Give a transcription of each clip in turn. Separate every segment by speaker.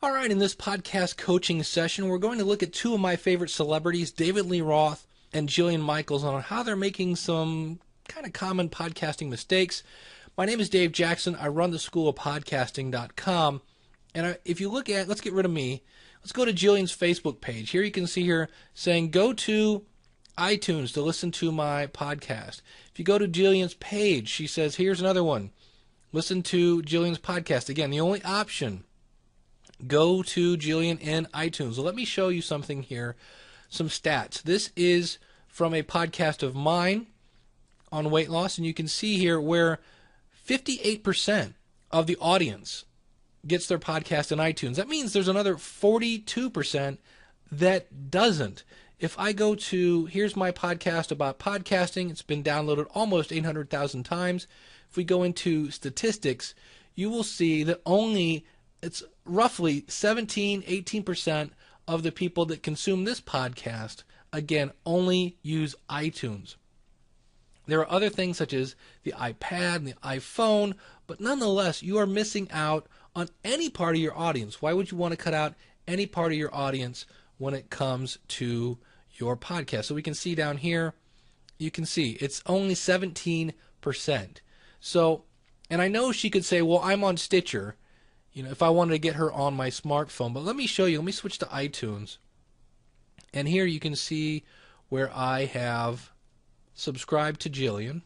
Speaker 1: All right, in this podcast coaching session, we're going to look at two of my favorite celebrities, David Lee Roth and Jillian Michaels, on how they're making some kind of common podcasting mistakes. My name is Dave Jackson. I run the schoolofpodcasting.com. And if you look at, let's get rid of me. Let's go to Jillian's Facebook page. Here you can see her saying, go to iTunes to listen to my podcast. If you go to Jillian's page, she says, here's another one. Listen to Jillian's podcast. Again, the only option, go to Jillian in iTunes. So let me show you something here, some stats. This is from a podcast of mine on weight loss, and you can see here where 58% of the audience gets their podcast in iTunes. That means there's another 42% that doesn't. If I go to, here's my podcast about podcasting. It's been downloaded almost 800,000 times. If we go into statistics, you will see that it's roughly 18% of the people that consume this podcast, again, only use iTunes. There are other things such as the iPad and the iPhone, but nonetheless, you are missing out on any part of your audience. Why would you want to cut out any part of your audience when it comes to your podcast? So we can see down here, you can see it's only 17%. So, and I know she could say, well, I'm on Stitcher, if I wanted to get her on my smartphone. But let me show you. Let me switch to iTunes. And here you can see where I have subscribed to Jillian.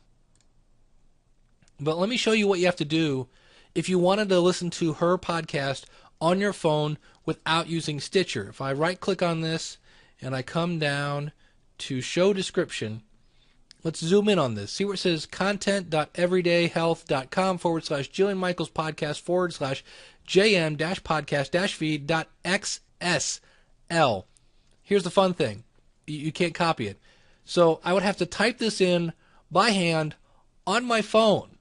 Speaker 1: But let me show you what you have to do if you wanted to listen to her podcast on your phone without using Stitcher. If I right-click on this and I come down to Show Description, let's zoom in on this. See where it says content.everydayhealth.com/Jillian Michaels podcast /jm-podcast-feed.xsl. Here's the fun thing. You can't copy it. So I would have to type this in by hand on my phone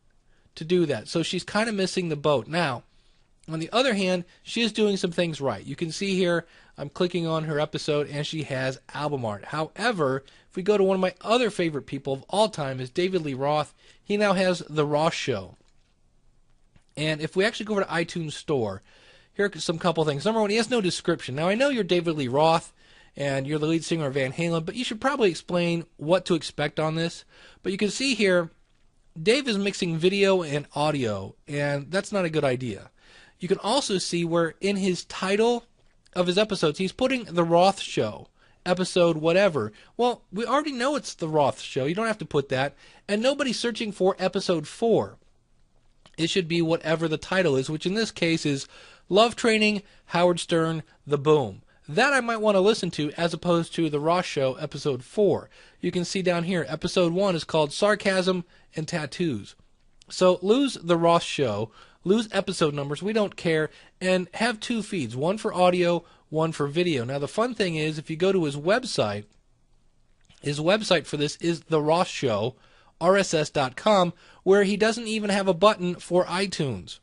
Speaker 1: to do that. So she's kind of missing the boat. Now, on the other hand, she is doing some things right. You can see here, I'm clicking on her episode, and she has album art. However, if we go to one of my other favorite people of all time, is David Lee Roth. He now has The Roth Show. And if we actually go over to iTunes Store, here are some couple things. Number one, he has no description. Now, I know you're David Lee Roth, and you're the lead singer of Van Halen, but you should probably explain what to expect on this. But you can see here, Dave is mixing video and audio, and that's not a good idea. You can also see where in his title of his episodes, he's putting The Roth Show, episode whatever. Well, we already know it's The Roth Show. You don't have to put that. And nobody's searching for episode 4. It should be whatever the title is, which in this case is Love Training, Howard Stern, The Boom. That I might want to listen to as opposed to The Roth Show, episode 4. You can see down here, episode 1 is called Sarcasm and Tattoos. So lose The Roth Show, lose episode numbers, we don't care, and have two feeds, one for audio, one for video. Now the fun thing is, if you go to his website for this is The Roth Show, RSS.com, where he doesn't even have a button for iTunes.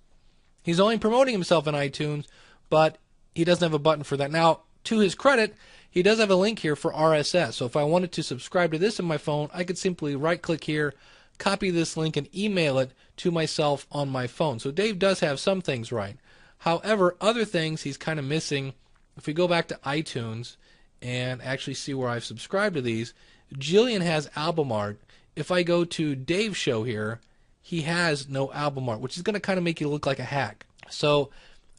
Speaker 1: He's only promoting himself in iTunes, but he doesn't have a button for that. Now, to his credit, he does have a link here for RSS. So if I wanted to subscribe to this on my phone, I could simply right-click here, copy this link, and email it to myself on my phone. So Dave does have some things right. However, other things he's kind of missing. If we go back to iTunes and actually see where I've subscribed to these, Jillian has album art. If I go to Dave's show here, he has no album art, which is going to kind of make you look like a hack. So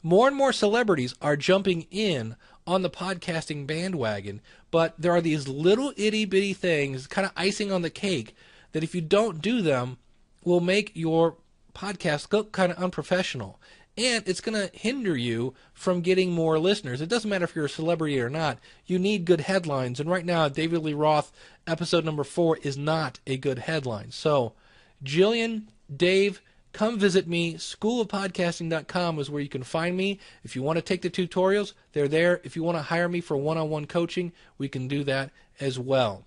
Speaker 1: more and more celebrities are jumping in on the podcasting bandwagon, but there are these little itty-bitty things, kind of icing on the cake, that if you don't do them, will make your podcast look kind of unprofessional. And it's going to hinder you from getting more listeners. It doesn't matter if you're a celebrity or not. You need good headlines. And right now, David Lee Roth, episode number 4, is not a good headline. So, Jillian, Dave, come visit me. Schoolofpodcasting.com is where you can find me. If you want to take the tutorials, they're there. If you want to hire me for one-on-one coaching, we can do that as well.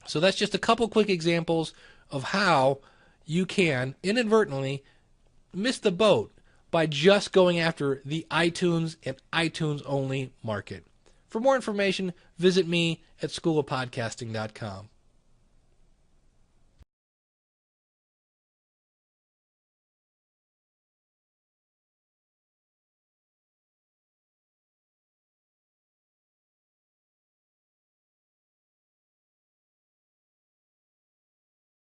Speaker 1: So that's just a couple quick examples of how you can inadvertently miss the boat by just going after the iTunes and iTunes-only market. For more information, visit me at schoolofpodcasting.com.